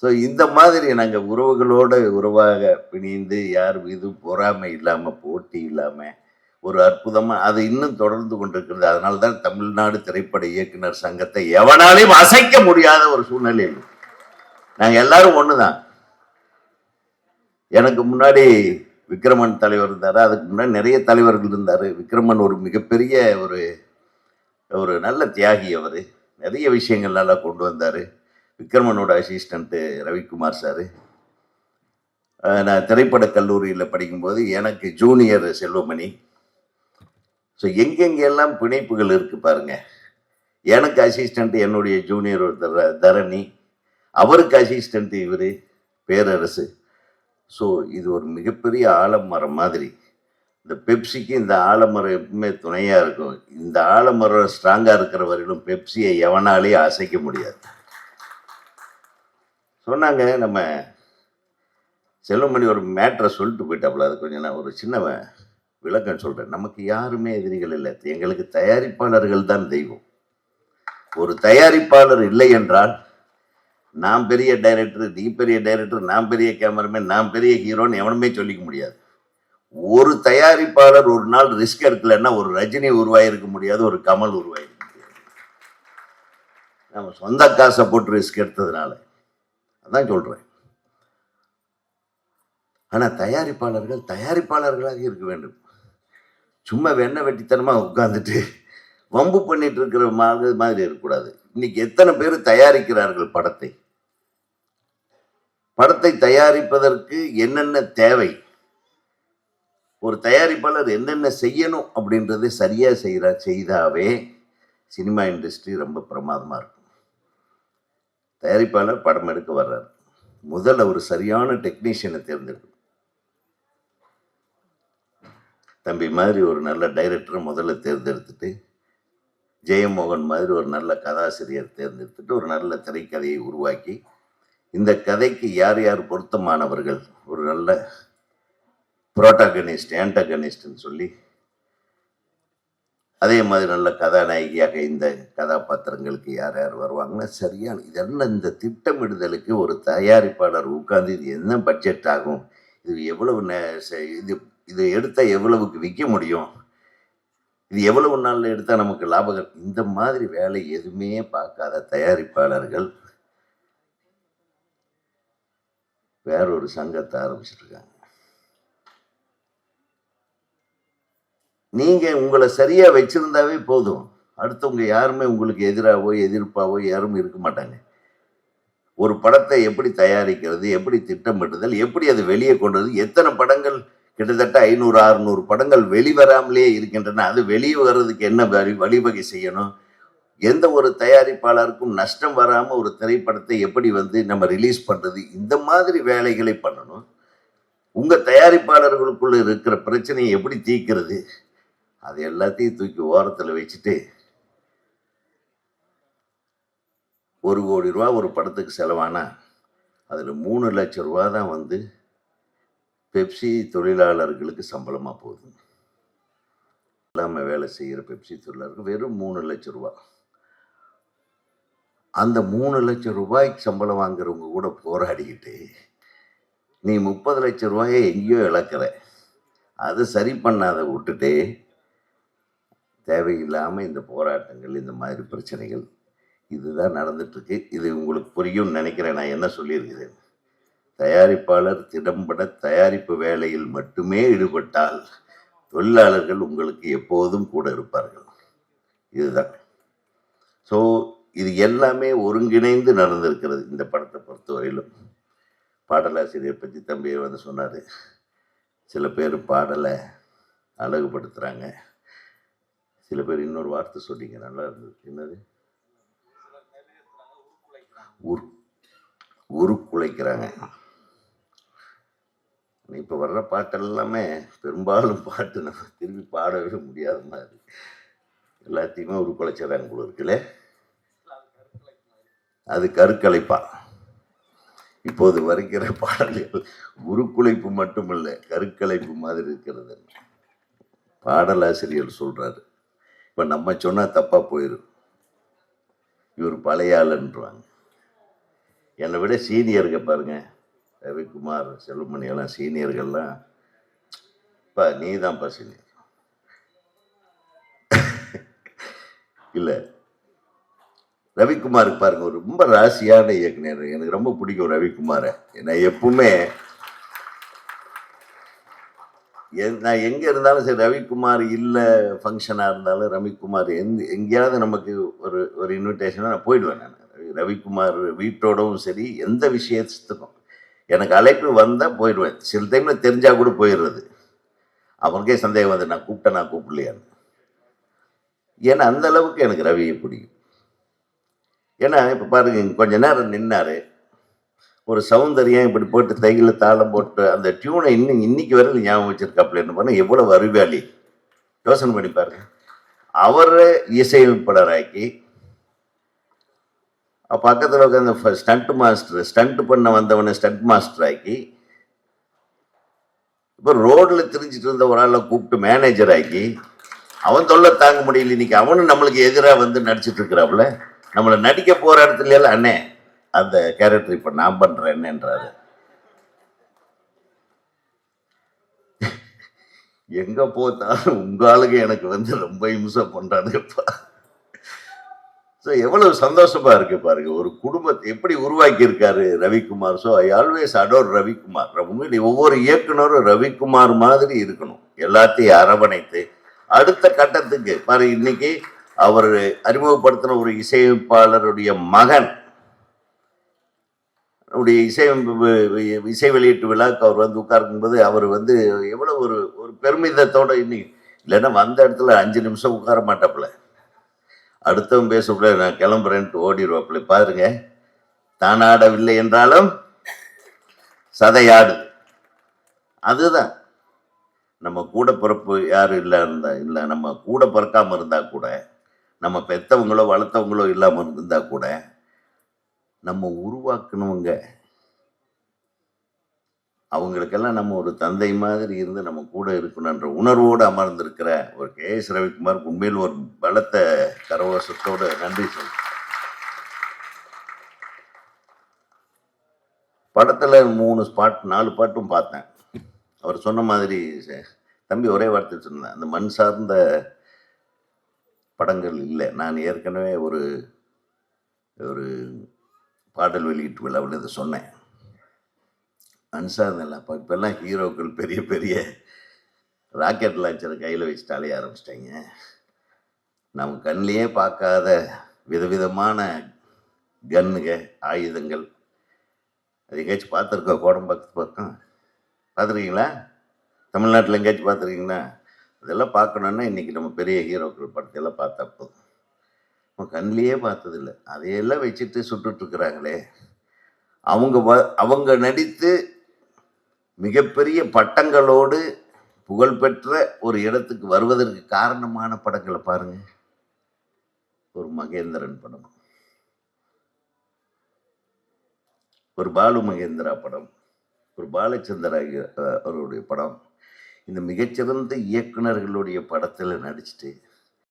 So இந்த மாதிரி நாங்கள் உறவுகளோட உறவாக பிணிந்து யார் மீதும் பொறாமை இல்லாமல் போட்டி இல்லாமல் ஒரு அற்புதமாக அது இன்னும் தொடர்ந்து கொண்டிருக்கிறது. அதனால தான் தமிழ்நாடு திரைப்பட இயக்குனர் சங்கத்தை எவனாலையும் அசைக்க முடியாத ஒரு சூழ்நிலையில் நாங்கள் எல்லாரும் ஒன்று தான். எனக்கு முன்னாடி விக்ரமன் தலைவர் இருந்தார், அதுக்கு முன்னாடி நிறைய தலைவர்கள் இருந்தார். விக்ரமன் ஒரு மிகப்பெரிய ஒரு ஒரு நல்ல தியாகி. அவர் நிறைய விஷயங்கள் நல்லா கொண்டு வந்தார். விக்ரமனோட அசிஸ்டண்ட்டு ரவிக்குமார் சார். நான் திரைப்பட கல்லூரியில் படிக்கும்போது எனக்கு ஜூனியர் செல்வமணி. ஸோ எங்கெங்கெல்லாம் பிணைப்புகள் இருக்கு பாருங்க. எனக்கு அசிஸ்டண்ட் என்னுடைய ஜூனியர் ஒருத்தர் தரணி, அவருக்கு அசிஸ்டண்ட் இவர் பேரரசு. ஸோ இது ஒரு மிகப்பெரிய ஆலமரம் மாதிரி. இந்த பெப்சிக்கு இந்த ஆலமரம் எப்பவுமே துணையாக இருக்கும். இந்த ஆலமரம் ஸ்ட்ராங்காக இருக்கிற வரையிலும் பெப்சியை எவனாலேயும் அசைக்க முடியாது. சொன்னாங்க நம்ம செல்வமணி ஒரு மேட்ரை சொல்லிட்டு போயிட்டாப்புல. அது கொஞ்சம் நான் ஒரு சின்ன விளக்கம் சொல்கிறேன். நமக்கு யாருமே எதிரிகள் இல்லை, எங்களுக்கு தயாரிப்பாளர்கள் தான் தெய்வம். ஒரு தயாரிப்பாளர் இல்லை என்றால் நான் பெரிய டைரக்டர், நீ பெரிய டைரக்டர், நான் பெரிய கேமராமேன், நான் பெரிய ஹீரோன்னு எவனுமே சொல்லிக்க முடியாது. ஒரு தயாரிப்பாளர் ஒரு நாள் ரிஸ்க் எடுக்கலன்னா ஒரு ரஜினி உருவாயிருக்க முடியாது, ஒரு கமல் உருவாயிருக்க முடியாது. நம்ம சொந்த காசை போட்டு ரிஸ்க் எடுத்ததுனால அதான் சொல்றேன். ஆனா தயாரிப்பாளர்கள் தயாரிப்பாளர்களாக இருக்க வேண்டும். சும்மா வெண்ண வெட்டித்தனமா உட்கார்ந்துட்டு வம்பு பண்ணிட்டு இருக்கிற மாதிரி இருக்கக்கூடாது. இன்னைக்கு எத்தனை பேர் தயாரிக்கிறார்கள் படத்தை? படத்தை தயாரிப்பதற்கு என்னென்ன தேவை, ஒரு தயாரிப்பாளர் என்னென்ன செய்யணும் அப்படின்றத சரியா செய்தாவே சினிமா இண்டஸ்ட்ரி ரொம்ப பிரமாதமா இருக்கும். தயாரிப்பாளர் படம் எடுக்க வர்றாரு, முதல்ல ஒரு சரியான டெக்னீஷியனை தேர்ந்தெடுக்கணும். தம்பி மாதிரி ஒரு நல்ல டைரக்டரை முதல்ல தேர்ந்தெடுத்துட்டு, ஜெயமோகன் மாதிரி ஒரு நல்ல கதாசிரியர் தேர்ந்தெடுத்துட்டு ஒரு நல்ல திரைக்கதையை உருவாக்கி, இந்த கதைக்கு யார் யார் பொருத்தமானவர்கள், ஒரு நல்ல புரோட்டாகனிஸ்ட் ஆன்டகனிஸ்ட்னு சொல்லி, அதே மாதிரி நல்ல கதாநாயகியாக இந்த கதாபாத்திரங்களுக்கு யார் யார் வருவாங்கன்னா சரியான இதெல்லாம் இந்த திட்டமிடுதலுக்கு ஒரு தயாரிப்பாளர் உட்கார்ந்து இது என்ன பட்ஜெட் ஆகும், இது எவ்வளவு இது எடுத்தால் எவ்வளவுக்கு விற்க முடியும், இது எவ்வளவு நாளில் எடுத்தால் நமக்கு லாபகம், இந்த மாதிரி வேலை எதுவுமே பார்க்காத தயாரிப்பாளர்கள் வேறொரு சங்கத்தை ஆரம்பிச்சிருக்காங்க. நீங்க உங்களை சரியா வச்சிருந்தாவே போதும், அடுத்தவங்க யாருமே உங்களுக்கு எதிராகவோ எதிர்ப்பாவோ யாரும் இருக்க மாட்டாங்க. ஒரு படத்தை எப்படி தயாரிக்கிறது, எப்படி திட்டமிடுதல், எப்படி அது வெளியே கொண்டது, எத்தனை படங்கள், கிட்டத்தட்ட 500-600 படங்கள் வெளிவராமலே இருக்கின்றன. அது வெளியே வர்றதுக்கு என்ன வழிவகை செய்யணும், எந்த ஒரு தயாரிப்பாளருக்கும் நஷ்டம் வராம ஒரு திரைப்படத்தை எப்படி நம்ம ரிலீஸ் பண்றது, இந்த மாதிரி வேலைகளை பண்ணணும். உங்க தயாரிப்பாளர்களுக்குள்ள இருக்கிற பிரச்சனையை எப்படி தீர்க்கிறது, அது எல்லாத்தையும் தூக்கி ஓரத்தில் வச்சுட்டு 1 கோடி ரூபா ஒரு படத்துக்கு செலவானா அதில் 3 லட்சம் ரூபா தான் பெப்சி தொழிலாளர்களுக்கு சம்பளமாக போகுது. இல்லாமல் வேலை செய்கிற பெப்சி தொழிலாளர்கள் வெறும் 3 லட்சம் ரூபா. அந்த 3 லட்சம் ரூபாய்க்கு சம்பளம் வாங்குறவங்க கூட போராடிக்கிட்டு நீ 30 லட்சம் ரூபாயை எங்கேயோ இழக்கிற, அதை சரி பண்ணாத விட்டுட்டு தேவையில்லாமல் இந்த போராட்டங்கள், இந்த மாதிரி பிரச்சனைகள் இதுதான் நடந்துட்டுருக்கு. இது உங்களுக்கு புரியும் நினைக்கிறேன். நான் என்ன சொல்லியிருக்கிறேன், தயாரிப்பாளர் திறம்பட தயாரிப்பு வேலையில் மட்டுமே ஈடுபட்டால் தொழிலாளர்கள் உங்களுக்கு எப்போதும் கூட இருப்பார்கள். இதுதான். ஸோ இது எல்லாமே ஒருங்கிணைந்து நடந்திருக்கிறது இந்த படத்தை பொறுத்தவரையிலும். பாடலாசிரியர் பற்றி தம்பியை சொன்னார். சில பேர் பாடலை அழகுபடுத்துகிறாங்க, சில பேர் இன்னொரு வார்த்தை சொன்னீங்க, நல்லா இருந்தது. என்னது? உருக்குலைக்கிறாங்க. இப்போ வர்ற பாட்டெல்லாமே பெரும்பாலும் பாட்டு நம்ம திரும்பி பாடவே முடியாத மாதிரி எல்லாத்தையுமே உருக்குலைச்சதாங்க போல இருக்குல்ல. அது கருக்கலைப்பா. இப்போது வருகிற பாடல்கள் உருக்குலைப்பு மட்டுமில்லை, கருக்கலைப்பு மாதிரி இருக்கிறது. பாடலாசிரியர் சொல்றாரு, இப்போ நம்ம சொன்னா தப்பா போயிடும், இவர் பழைய ஆளுன்றாங்க. என்னை விட சீனியருங்க பாருங்க, ரவிக்குமார், செல்வமணி எல்லாம் சீனியர்கள்லாம், இப்போ நீ தான்ப்பா சீனியர். இல்லை, ரவிக்குமாருக்கு பாருங்க, ஒரு ரொம்ப ராசியான இயக்குனர். எனக்கு ரொம்ப பிடிக்கும் ரவிக்குமாரை. நான் எப்பவுமே நான் எங்க இருந்தாலும் சரி, ரவிக்குமார் இல்லை ஃபங்க்ஷனாக இருந்தாலும் ரவிக்குமார் எங்கேயாவது நமக்கு ஒரு ஒரு இன்விடேஷனாக நான் போயிடுவேன். நான் ரவிக்குமார் வீட்டோடவும் சரி, எந்த விஷயத்துக்கும் எனக்கு அழைப்பு வந்தால் போயிடுவேன். சில டைமில் தெரிஞ்சால் கூட போயிடுறது. அவனுக்கே சந்தேகம் வந்து நான் கூப்பிட்டேன், நான் கூப்பிடலையான்னு. ஏன்னா அந்த அளவுக்கு எனக்கு ரவியை பிடிக்கும். ஏன்னா இப்போ பாருங்க, கொஞ்ச நேரம் நின்னாரு, ஒரு சௌந்தரியம் இப்படி போட்டு தையில தாளம் போட்டு அந்த டியூனை இன்னைக்கு வரையில் ஞாபகம் வச்சிருக்காப்புல. என்ன பண்ண எவ்வளவு அறிவாளி, யோசனை பண்ணி பாருங்க. அவரை இசையமைப்பாளராக்கி பக்கத்தில் உட்காந்து ஸ்டண்ட் மாஸ்டர், ஸ்டண்ட் பண்ண வந்தவனை ஸ்டண்ட் மாஸ்டர் ஆக்கி, இப்போ ரோட்ல திரிஞ்சிட்டு இருந்த ஒரு ஆளை கூப்பிட்டு மேனேஜர் ஆக்கி, அவன் தொல்லை தாங்க முடியல. இன்னைக்கு அவனும் நம்மளுக்கு எதிராக வந்து நடிச்சிட்டு இருக்கிறாப்புல. நம்மளை நடிக்க போற இடத்துல எல்லாம் அண்ணே அந்த கேரக்டர் இப்ப நான் பண்றேன்ன்றாரு. எங்க போத்தாலும் உங்க ஆளுங்க எனக்கு வந்து ரொம்ப இம்சம் பண்றானுங்கப்பா. எவ்வளவு சந்தோஷமா இருக்கு பாருங்க. ஒரு குடும்பத்தை எப்படி உருவாக்கி இருக்காரு Ravikumar. So I always adore Ravikumar. உண்மையிலே ஒவ்வொரு இயக்குனரும் ரவிக்குமார் மாதிரி இருக்கணும். எல்லாத்தையும் அரவணைத்து அடுத்த கட்டத்துக்கு பாரு. இன்னைக்கு அவர் அறிமுகப்படுத்தின ஒரு இசையமைப்பாளருடைய மகன் இசை வெளியீட்டு விழாக்கு அவர் வந்து உட்காருக்கும்போது அவர் வந்து எவ்வளவு ஒரு ஒரு பெருமிதத்தோட, இன்னைக்கு இல்லைன்னா வந்த இடத்துல 5 நிமிஷம் உட்கார மாட்டாப்புல. அடுத்தவன் பேசக்கூட நான் கிளம்புறேன்ட்டு ஓடிடுவாப்புல. பாருங்க, தானாடவில்லை என்றாலும் சதையாடு. அதுதான் நம்ம கூட பிறப்பு யாரும் இல்லை, நம்ம கூட பிறக்காம இருந்தா கூட, நம்ம பெத்தவங்களோ வளர்த்தவங்களோ இல்லாம இருந்தா கூட, நம்ம உருவாக்கணுங்க. அவங்களுக்கெல்லாம் நம்ம ஒரு தந்தை மாதிரி இருந்து நம்ம கூட இருக்கணுன்ற உணர்வோடு அமர்ந்திருக்கிற ஒரு கே.எஸ். ரவிக்குமார் உண்மையில் ஒரு பலத்த கரவசத்தோடு நன்றி சொல்ல. படத்துல 3 ஸ்பாட் 4 பாட்டும் பார்த்தேன். அவர் சொன்ன மாதிரி தம்பி ஒரே வார்த்தை சொன்னேன், அந்த மண் சார்ந்த படங்கள் இல்லை. நான் ஏற்கனவே ஒரு ஒரு பாடல் வெளியீட்டு விழாவில் இதை சொன்னேன். மண் சார்ந்த இப்பெல்லாம் ஹீரோக்கள் பெரிய பெரிய ராக்கெட் லான்ச்சரை கையில் வச்சுட்டு அலைய ஆரம்பிச்சிட்டாங்க. நம்ம கண்ணிலேயே பார்க்காத விதவிதமான கன்னுங்க, ஆயுதங்கள். அது எங்கேயாச்சும் பார்த்துருக்கோம்? கோடம்பாக்கத்து பக்கம் பார்த்துருக்கீங்களா? தமிழ்நாட்டில் எங்கேயாச்சும் பார்த்துருக்கீங்களா? அதெல்லாம் பார்க்கணுன்னா இன்றைக்கி நம்ம பெரிய ஹீரோக்கள் படத்தையெல்லாம் பார்த்தா போதும். நம்ம கண்ணிலேயே பார்த்ததில்லை. அதையெல்லாம் வச்சுட்டு சுட்டுட்ருக்குறாங்களே. அவங்க நடித்து மிகப்பெரிய பட்டங்களோடு புகழ்பெற்ற ஒரு இடத்துக்கு வருவதற்கு காரணமான படங்களை பாருங்க. ஒரு மகேந்திரன் படம், ஒரு பாலு மகேந்திரா படம், ஒரு பாலச்சந்திரா அவருடைய படம். இந்த மிகச்சிறந்த இயக்குனர்களுடைய படத்தில் நடிச்சுட்டு